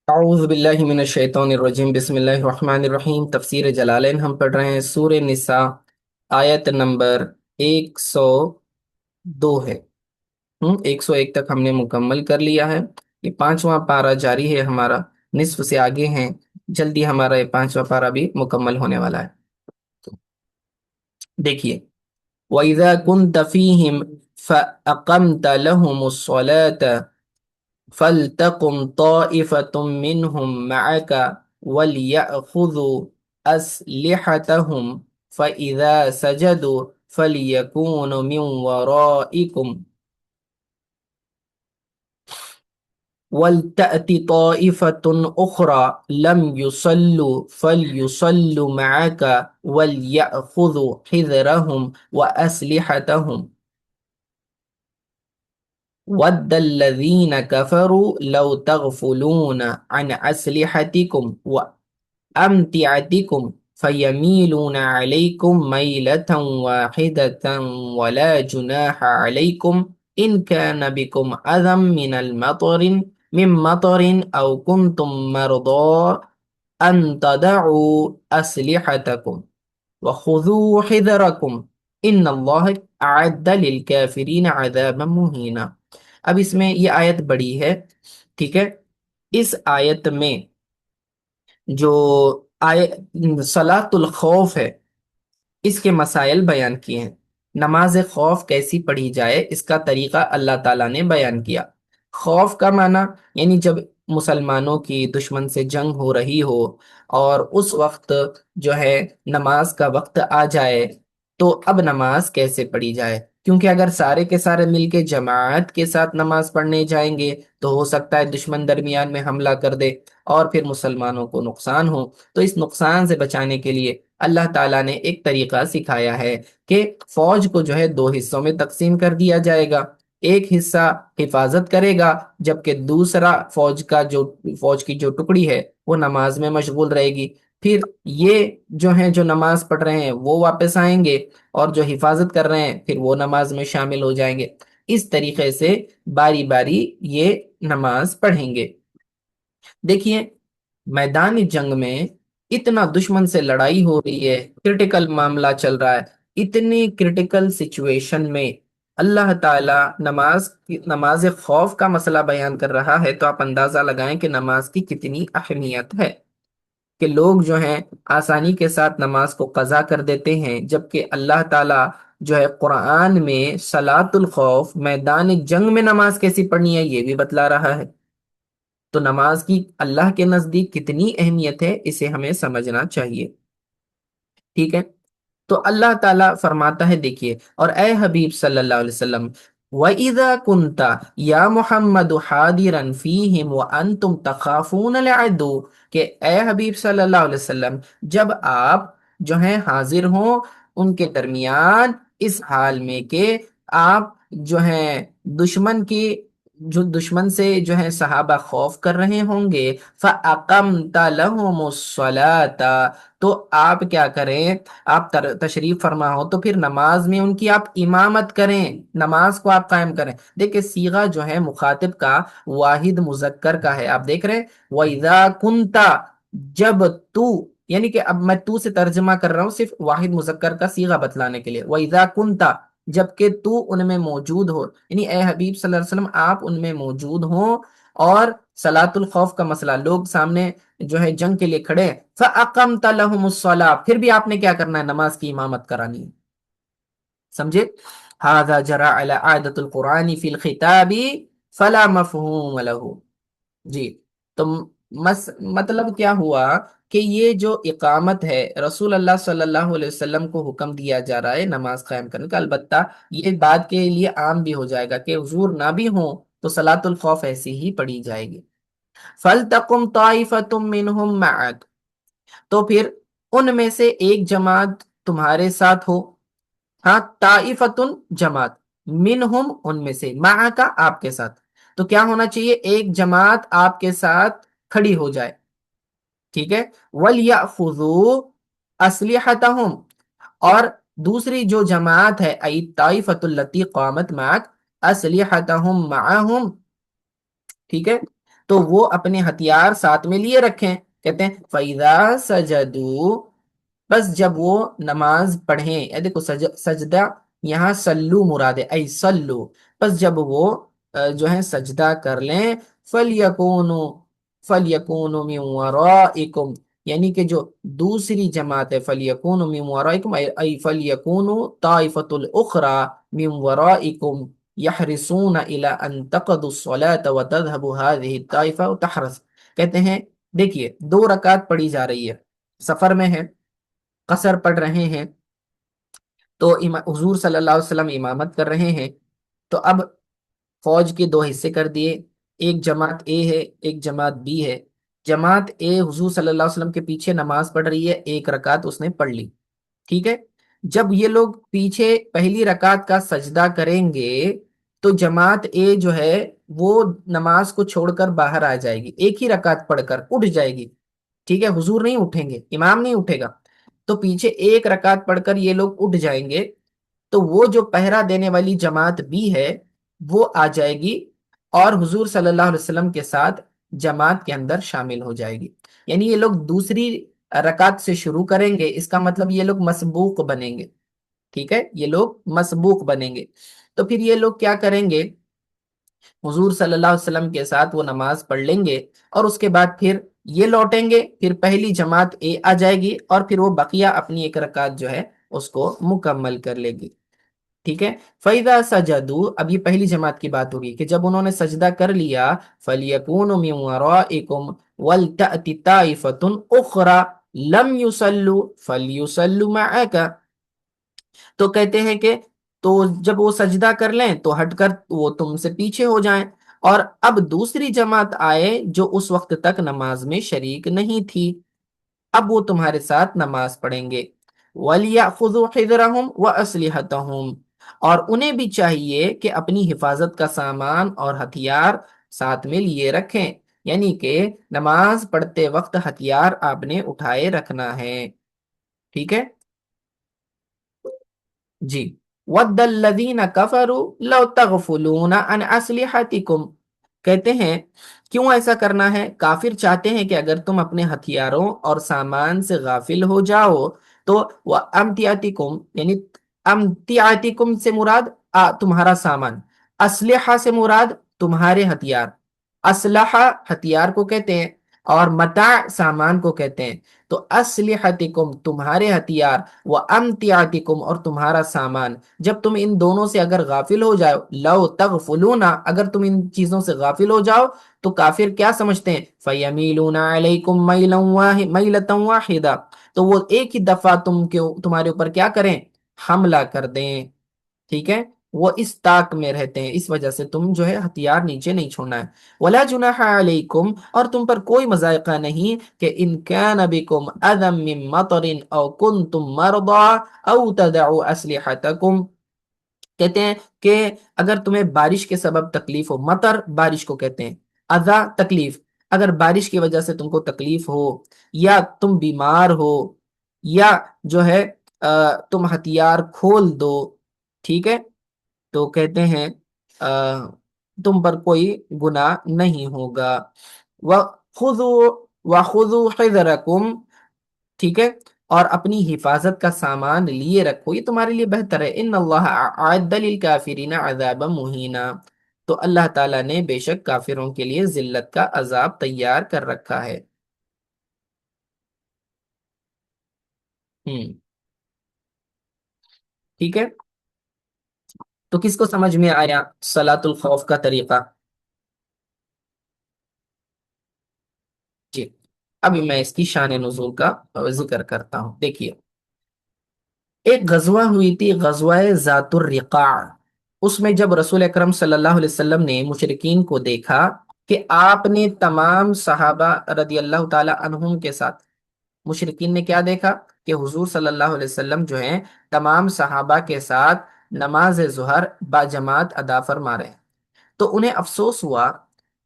اعوذ باللہ من الشیطان الرجیم، بسم اللہ الرحمن الرحیم۔ تفسیر جلالین ہم پڑھ رہے ہیں، سورہ نساء آیت نمبر 102 ہے۔ 101 تک ہم نے مکمل کر لیا ہے۔ یہ پانچواں پارہ جاری ہے ہمارا، نصف سے آگے ہیں، جلدی ہمارا یہ پانچواں پارہ بھی مکمل ہونے والا ہے۔ دیکھیے، وَإِذَا كُنْتَ فِيهِمْ فَأَقَمْتَ لَهُمُ الصَّلَاةَ فَلْتَقُمْ طَائِفَةٌ مِّنْهُمْ مَعَكَ وَلْيَأْخُذُوا أَسْلِحَتَهُمْ فَإِذَا سَجَدُوا فَلْيَكُونُوا مِنْ وَرَائِكُمْ وَلْتَأْتِ طَائِفَةٌ أُخْرَى لَمْ يُصَلُّوا فَلْيُصَلُّوا مَعَكَ وَلْيَأْخُذُوا حِذْرَهُمْ وَأَسْلِحَتَهُمْ وَدَّ الَّذِينَ كَفَرُوا لَوْ تَغْفُلُونَ عَنْ أَسْلِحَتِكُمْ وَأَمْتِعَتِكُمْ فَيَمِيلُونَ عَلَيْكُمْ مَيْلَةً وَاحِدَةً وَلَا جُنَاحَ عَلَيْكُمْ إِنْ كَانَ بِكُمْ أَذًى من مطر أو كنتم مرضى أن تضعوا أسلحتكم وَخُذُوا حِذْرَكُمْ إِنَّ اللَّهَ أَعَدَّ لِلْكَافِرِينَ عَذَابًا مُهِينًا۔ اب اس میں یہ آیت بڑی ہے، ٹھیک ہے۔ اس آیت میں جو صلاۃ الخوف ہے، اس کے مسائل بیان کیے ہیں۔ نماز خوف کیسی پڑھی جائے، اس کا طریقہ اللہ تعالیٰ نے بیان کیا۔ خوف کا معنی یعنی جب مسلمانوں کی دشمن سے جنگ ہو رہی ہو اور اس وقت جو ہے نماز کا وقت آ جائے تو اب نماز کیسے پڑھی جائے، کیونکہ اگر سارے کے سارے مل کے جماعت کے ساتھ نماز پڑھنے جائیں گے تو ہو سکتا ہے دشمن درمیان میں حملہ کر دے اور پھر مسلمانوں کو نقصان ہو۔ تو اس نقصان سے بچانے کے لیے اللہ تعالیٰ نے ایک طریقہ سکھایا ہے کہ فوج کو جو ہے دو حصوں میں تقسیم کر دیا جائے گا۔ ایک حصہ حفاظت کرے گا، جبکہ دوسرا فوج کی جو ٹکڑی ہے وہ نماز میں مشغول رہے گی۔ پھر یہ جو ہیں جو نماز پڑھ رہے ہیں وہ واپس آئیں گے اور جو حفاظت کر رہے ہیں پھر وہ نماز میں شامل ہو جائیں گے۔ اس طریقے سے باری باری یہ نماز پڑھیں گے۔ دیکھیے، میدان جنگ میں اتنا دشمن سے لڑائی ہو رہی ہے، کرٹیکل معاملہ چل رہا ہے، اتنی کرٹیکل سچویشن میں اللہ تعالیٰ نماز خوف کا مسئلہ بیان کر رہا ہے، تو آپ اندازہ لگائیں کہ نماز کی کتنی اہمیت ہے کہ لوگ جو ہیں آسانی کے ساتھ نماز کو قضا کر دیتے ہیں، جبکہ اللہ تعالیٰ جو ہے قرآن میں صلاۃ الخوف میدان جنگ میں نماز کیسی پڑھنی ہے یہ بھی بتلا رہا ہے۔ تو نماز کی اللہ کے نزدیک کتنی اہمیت ہے اسے ہمیں سمجھنا چاہیے، ٹھیک ہے۔ تو اللہ تعالیٰ فرماتا ہے، دیکھیے، اور اے حبیب صلی اللہ علیہ وسلم، وَإِذَا كُنْتَ يَا مُحَمَّدُ حَاضِرًا فِيهِمْ وَأَنْتُمْ تَخَافُونَ الْعَدُوَّ، کہ اے حبیب صلی اللہ علیہ وسلم جب آپ جو ہیں حاضر ہوں ان کے درمیان، اس حال میں کہ آپ جو ہیں دشمن سے جو ہے صحابہ خوف کر رہے ہوں گے، فَأَقَمْتَ لَهُمُ الصَّلَاةَ، تو آپ کیا کریں، آپ تشریف فرما ہو تو پھر نماز میں ان کی آپ امامت کریں، نماز کو آپ قائم کریں۔ دیکھیں صیغہ جو ہے مخاطب کا واحد مذکر کا ہے، آپ دیکھ رہے ہیں، وَإِذَا كُنْتَ، جب تو، یعنی کہ اب میں تو سے ترجمہ کر رہا ہوں صرف واحد مذکر کا صیغہ بتلانے کے لیے، وَإِذَا كُنْتَ، جبکہ تو ان میں موجود ہو، یعنی اے حبیب صلی اللہ علیہ وسلم آپ ان میں موجود ہوں اور صلاۃ الخوف کا مسئلہ، لوگ سامنے جو ہے جنگ کے لیے کھڑے ہیں، فَأَقَمْتَ لَهُمُ الصَّلَاةَ، پھر بھی آپ نے کیا کرنا ہے، نماز کی امامت کرانی ہے، سمجھے؟ هَذَا جَرَى عَلَى عَادَةِ الْقُرْآنِ فِي الْخِطَابِ فَلَا مَفْهُومَ لَهُ۔ جی، تو مطلب کیا ہوا کہ یہ جو اقامت ہے رسول اللہ صلی اللہ علیہ وسلم کو حکم دیا جا رہا ہے نماز قائم کرنے کا، البتہ یہ بات کے لیے عام بھی ہو جائے گا کہ حضور نہ بھی ہوں تو صلاۃ الخوف ایسی ہی پڑھی جائے گی۔ فَلْتَقُمْ طَائِفَةٌ مِّنْهُمْ مَعَكَ، تو پھر ان میں سے ایک جماعت تمہارے ساتھ ہو، ہاں، طائفتن جماعت، منہم ان میں سے، معک آپ کے ساتھ، تو کیا ہونا چاہیے، ایک جماعت آپ کے ساتھ کھڑی ہو جائے، ٹھیک ہے۔ وَلْيَأْخُذُوا أَسْلِحَتَهُمْ، اور دوسری جو جماعت ہے، ای طائفۃ التی قامت معک، اسلحتہم معہم، ٹھیک ہے، تو وہ اپنے ہتھیار ساتھ میں لیے رکھیں. کہتے ہیں فَإِذَا سَجَدُوا، بس جب وہ نماز پڑھیں. دیکھو سجدہ یہاں سلو مراد ہے، ای سلو. بس جب وہ جو ہے سجدہ کر لیں، فَلْيَكُونُوا فَلْيَكُونُوا مِنْ وَرَائِكُمْ، یعنی کہ جو دوسری جماعت ہے فَلْيَكُونُوا مِنْ وَرَائِكُمْ ای فَلْيَكُونُوا طَائِفَةُ الْأُخْرَى مِنْ وَرَائِكُمْ يَحْرِصُونَ إِلَىٰ أَنْ تَقْضُوا الصَّلَاةَ وَتَذْهَبُ هَذِهِ الطَّائِفَةُ وَتَحْرَصُ. کہتے ہیں دیکھیے 2 رکعت پڑھی جا رہی ہے، سفر میں ہے، قصر پڑھ رہے ہیں، تو حضور صلی اللہ علیہ وسلم امامت کر رہے ہیں. تو اب فوج کے 2 حصے کر دیے، ایک جماعت اے ہے، ایک جماعت بی ہے. جماعت اے حضور صلی اللہ علیہ وسلم کے پیچھے نماز پڑھ رہی ہے، 1 رکعت اس نے پڑھ لی. ٹھیک ہے. جب یہ لوگ پیچھے پہلی رکعت کا سجدہ کریں گے تو جماعت اے جو ہے وہ نماز کو چھوڑ کر باہر آ جائے گی، 1 ہی رکعت پڑھ کر اٹھ جائے گی. ٹھیک ہے، حضور نہیں اٹھیں گے، امام نہیں اٹھے گا. تو پیچھے 1 رکعت پڑھ کر یہ لوگ اٹھ جائیں گے، تو وہ جو پہرا دینے والی جماعت بھی ہے وہ آ جائے گی اور حضور صلی اللہ علیہ وسلم کے ساتھ جماعت کے اندر شامل ہو جائے گی. یعنی یہ لوگ دوسری رکعت سے شروع کریں گے، اس کا مطلب یہ لوگ مسبوق بنیں گے. ٹھیک ہے، یہ لوگ مسبوق بنیں گے. تو پھر یہ لوگ کیا کریں گے، حضور صلی اللہ علیہ وسلم کے ساتھ وہ نماز پڑھ لیں گے اور اس کے بعد پھر یہ لوٹیں گے، پھر پہلی جماعت اے آ جائے گی اور پھر وہ بقیہ اپنی 1 رکعت جو ہے اس کو مکمل کر لے گی. ٹھیک ہے. فَإِذَا سَجَدُوا، اب یہ پہلی جماعت کی بات ہوگی کہ جب انہوں نے سجدہ کر لیا، فَلْيَكُونُوا مِنْ وَرَائِكُمْ وَلْتَأْتِ طَائِفَةٌ أُخْرَى لَمْ يُصَلُّوا فَلْيُصَلُّوا مَعَكَ. تو کہتے ہیں کہ تو جب وہ سجدہ کر لیں تو ہٹ کر وہ تم سے پیچھے ہو جائیں، اور اب دوسری جماعت آئے جو اس وقت تک نماز میں شریک نہیں تھی، اب وہ تمہارے ساتھ نماز پڑھیں گے. وَلْيَأْخُذُوا حِذْرَهُمْ وَأَسْلِحَتَهُمْ، اور انہیں بھی چاہیے کہ اپنی حفاظت کا سامان اور ہتھیار ساتھ میں لیے رکھیں. یعنی کہ نماز پڑھتے وقت ہتھیار آپ نے اٹھائے رکھنا ہے. ٹھیک ہے جی. وَدَّ الَّذِينَ كَفَرُوا لَوْ تَغْفُلُونَ عَنْ أَسْلِحَتِكُمْ، کہتے ہیں کیوں ایسا کرنا ہے؟ کافر چاہتے ہیں کہ اگر تم اپنے ہتھیاروں اور سامان سے غافل ہو جاؤ تو وَأَمْتِعَتِكُمْ، یعنی امتیاتکم سے مراد تمہارا سامان، اسلحہ سے مراد تمہارے ہتھیار. اسلحہ ہتھیار کو کہتے ہیں اور متاع سامان کو کہتے ہیں. تو اسلحتکم تمہارے ہتھیار، وامتیاتکم اور تمہارا سامان، جب تم ان دونوں سے اگر غافل ہو جاؤ، لو تغفلون، اگر تم ان چیزوں سے غافل ہو جاؤ تو کافر کیا سمجھتے ہیں، فیمیلون علیکم میلۃ واحدہ، تو وہ ایک ہی دفعہ تمہارے اوپر کیا کریں، حملہ کر دیں. ٹھیک ہے، وہ اس طاق میں رہتے ہیں، اس وجہ سے تم جو ہے ہتھیار نیچے نہیں چھوڑنا ہے. ولا جناح علیکم، اور تم پر کوئی مذائقہ نہیں کہ ان کان بکم اذی من مطر او کنتم مرضى او تدعوا اسلحتکم، کہتے ہیں کہ اگر تمہیں بارش کے سبب تکلیف ہو، مطر بارش کو کہتے ہیں، اذا تکلیف، اگر بارش کی وجہ سے تم کو تکلیف ہو، یا تم بیمار ہو، یا جو ہے تم ہتھیار کھول دو، ٹھیک ہے، تو کہتے ہیں تم پر کوئی گناہ نہیں ہوگا. وَخُذُوا حِذْرَكُمْ، ٹھیک ہے، اور اپنی حفاظت کا سامان لیے رکھو، یہ تمہارے لیے بہتر ہے. ان اللہ اعد للکافرین عذابا مہینا، تو اللہ تعالیٰ نے بے شک کافروں کے لیے ذلت کا عذاب تیار کر رکھا ہے. ٹھیک ہے، تو کس کو سمجھ میں آیا صلاۃ الخوف کا طریقہ؟ جی. ابھی میں اس کی شان نزول کا ذکر کرتا ہوں. دیکھیے ایک غزوہ ہوئی تھی، غزوہ ذات الرقاع. اس میں جب رسول اکرم صلی اللہ علیہ وسلم نے مشرکین کو دیکھا کہ آپ نے تمام صحابہ رضی اللہ تعالی عنہم کے ساتھ، مشرکین نے کیا دیکھا کہ حضور صلی اللہ علیہ وسلم جو ہیں تمام صحابہ کے ساتھ نماز ظہر با جماعت ادا فرما رہے ہیں، تو انہیں افسوس ہوا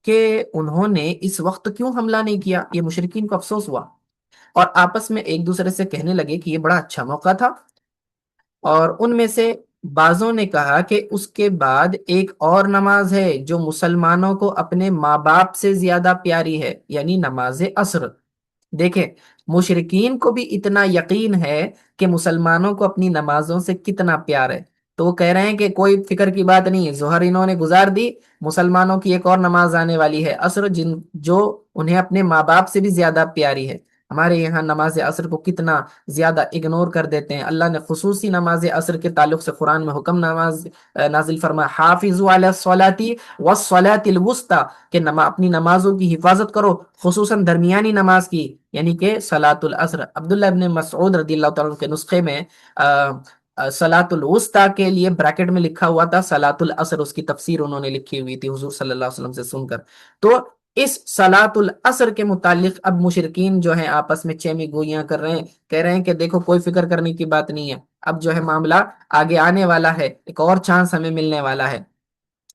کہ انہوں نے اس وقت کیوں حملہ نہیں کیا. یہ مشرکین کو افسوس ہوا اور آپس میں ایک دوسرے سے کہنے لگے کہ یہ بڑا اچھا موقع تھا، اور ان میں سے بعضوں نے کہا کہ اس کے بعد ایک اور نماز ہے جو مسلمانوں کو اپنے ماں باپ سے زیادہ پیاری ہے، یعنی نماز عصر۔ دیکھیں، مشرقین کو بھی اتنا یقین ہے کہ مسلمانوں کو اپنی نمازوں سے کتنا پیار ہے، تو وہ کہہ رہے ہیں کہ کوئی فکر کی بات نہیں ہے، ظہر انہوں نے گزار دی، مسلمانوں کی ایک اور نماز آنے والی ہے عصر، جو انہیں اپنے ماں باپ سے بھی زیادہ پیاری ہے۔ ہمارے یہاں نماز عصر کو کتنا زیادہ اگنور کر دیتے ہیں۔ اللہ نے خصوصی نماز عصر کے تعلق سے قرآن میں حکم نازل فرمایا، حافظوا علی الصلاۃ والصلاۃ الوسطی، کہ اپنی نمازوں کی حفاظت کرو، خصوصاً درمیانی نماز کی، یعنی کہ صلاۃ العصر۔ عبداللہ ابن مسعود رضی اللہ تعالیٰ عنہ کے نسخے میں صلاۃ الوسطی کے لیے بریکٹ میں لکھا ہوا تھا صلاۃ العصر، اس کی تفسیر انہوں نے لکھی ہوئی تھی حضور صلی اللہ علیہ وسلم سے سن کر۔ تو اس صلاۃ العصر کے متعلق اب مشرکین جو ہیں آپس میں چیمی گوئیاں کر رہے ہیں، کہہ رہے ہیں کہ دیکھو کوئی فکر کرنے کی بات نہیں ہے، اب جو ہے معاملہ آگے آنے والا ہے، ایک اور چانس ہمیں ملنے والا ہے،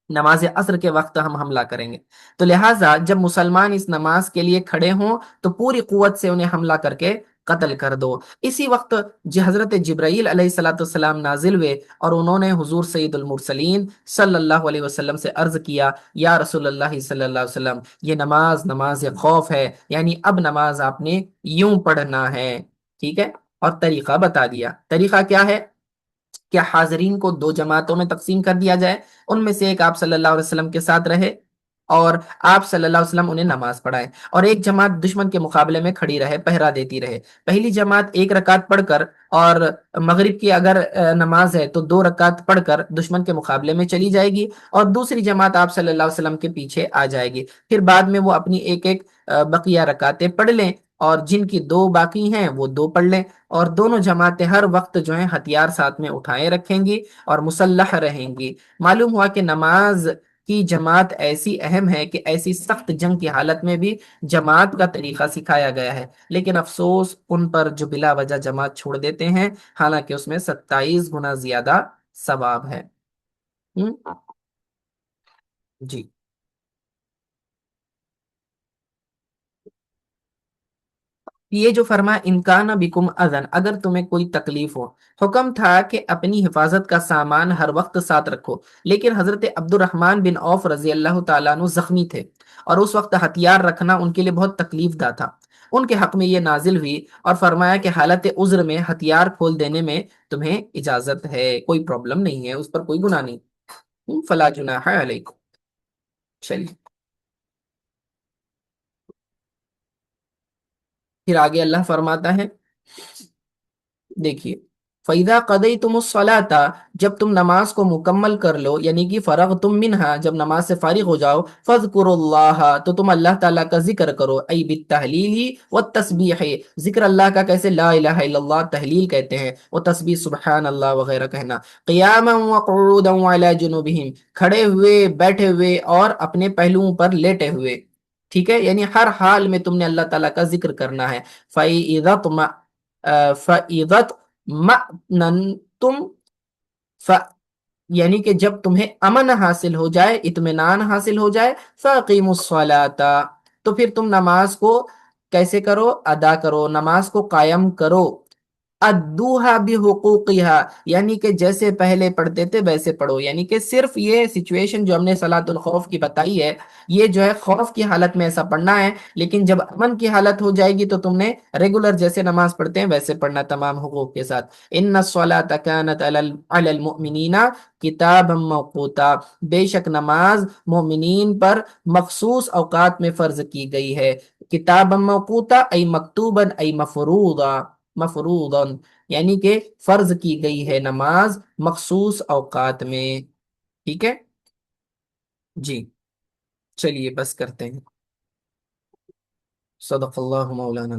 نماز عصر کے وقت ہم حملہ کریں گے۔ تو لہٰذا جب مسلمان اس نماز کے لیے کھڑے ہوں تو پوری قوت سے انہیں حملہ کر کے قتل کر دو۔ اسی وقت حضرت جبرائیل علیہ الصلوۃ والسلام نازل ہوئے اور انہوں نے حضور سید المرسلین صلی اللہ علیہ وسلم سے عرض کیا، یا رسول اللہ صلی اللہ علیہ وسلم، یہ نماز نماز خوف ہے، یعنی اب نماز آپ نے یوں پڑھنا ہے، ٹھیک ہے؟ اور طریقہ بتا دیا۔ طریقہ کیا ہے؟ کہ حاضرین کو دو جماعتوں میں تقسیم کر دیا جائے، ان میں سے ایک آپ صلی اللہ علیہ وسلم کے ساتھ رہے اور آپ صلی اللہ علیہ وسلم انہیں نماز پڑھائیں، اور ایک جماعت دشمن کے مقابلے میں کھڑی رہے، پہرا دیتی رہے۔ پہلی جماعت ایک رکعت پڑھ کر، اور مغرب کی اگر نماز ہے تو دو رکعت پڑھ کر دشمن کے مقابلے میں چلی جائے گی، اور دوسری جماعت آپ صلی اللہ علیہ وسلم کے پیچھے آ جائے گی، پھر بعد میں وہ اپنی ایک ایک بقیہ رکعتیں پڑھ لیں، اور جن کی دو باقی ہیں وہ دو پڑھ لیں، اور دونوں جماعتیں ہر وقت جو ہیں ہتھیار ساتھ میں اٹھائے رکھیں گی اور مسلح رہیں گی۔ معلوم ہوا کہ نماز کی جماعت ایسی اہم ہے کہ ایسی سخت جنگ کی حالت میں بھی جماعت کا طریقہ سکھایا گیا ہے، لیکن افسوس ان پر جو بلا وجہ جماعت چھوڑ دیتے ہیں، حالانکہ اس میں 27 گنا زیادہ ثواب ہے۔ ہم؟ جی، یہ جو فرما انکان بکم اذن، اگر تمہیں کوئی تکلیف ہو، حکم تھا کہ اپنی حفاظت کا سامان ہر وقت ساتھ رکھو، لیکن حضرت عبد الرحمن بن عوف رضی اللہ تعالیٰ عنہ زخمی تھے، اور اس وقت ہتھیار رکھنا ان کے لیے بہت تکلیف دہ تھا۔ ان کے حق میں یہ نازل ہوئی اور فرمایا کہ حالت عذر میں ہتھیار کھول دینے میں تمہیں اجازت ہے، کوئی پرابلم نہیں ہے، اس پر کوئی گناہ نہیں، فلا جناح علیکم۔ چلیے، پھر آگے اللہ فرماتا ہے، دیکھیے، فَإِذَا قَضَيْتُمُ الصَّلَاةَ، جب تم نماز کو مکمل کر لو، یعنی کہ فرغتم منہا، جب نماز سے فارغ ہو جاؤ، فَاذْكُرُوا اللَّهَ، تو تم اللہ تعالیٰ کا ذکر کرو، ای بالتحلیل والتسبیح، ذکر اللہ کا کیسے لا الہ الا اللہ تحلیل کہتے ہیں، وہ تسبیح سبحان اللہ وغیرہ کہنا، قیاما وقعودا وعلی جنوبہم، کھڑے ہوئے، بیٹھے ہوئے اور اپنے پہلوؤں پر لیٹے ہوئے، ٹھیک ہے؟ یعنی ہر حال میں تم نے اللہ تعالیٰ کا ذکر کرنا ہے۔ فَإِذَا فَإِذَا اطْمَأْنَنْتُمْ، ف یعنی کہ جب تمہیں امن حاصل ہو جائے، اطمینان حاصل ہو جائے، فَأَقِیمُوا الصَّلَاةَ، تو پھر تم نماز کو کیسے کرو؟ ادا کرو، نماز کو قائم کرو، ادوہا بحقوقہا، یعنی کہ جیسے پہلے پڑھتے تھے ویسے پڑھو، یعنی کہ صرف یہ سچویشن جو ہم نے صلاۃ الخوف کی بتائی ہے، یہ جو ہے خوف کی حالت میں ایسا پڑھنا ہے، لیکن جب امن کی حالت ہو جائے گی تو تم نے ریگولر جیسے نماز پڑھتے ہیں ویسے پڑھنا، تمام حقوق کے ساتھ۔ ان الصلاۃ کانت علی المؤمنین کتابا موقوتا، بے شک نماز مومنین پر مخصوص اوقات میں فرض کی گئی ہے، کتابا موقوتا ای مکتوبا ای مفروضا، مفروضا یعنی کہ فرض کی گئی ہے نماز مخصوص اوقات میں، ٹھیک ہے؟ جی، چلیے بس کرتے ہیں۔ صدق اللہ مولانا۔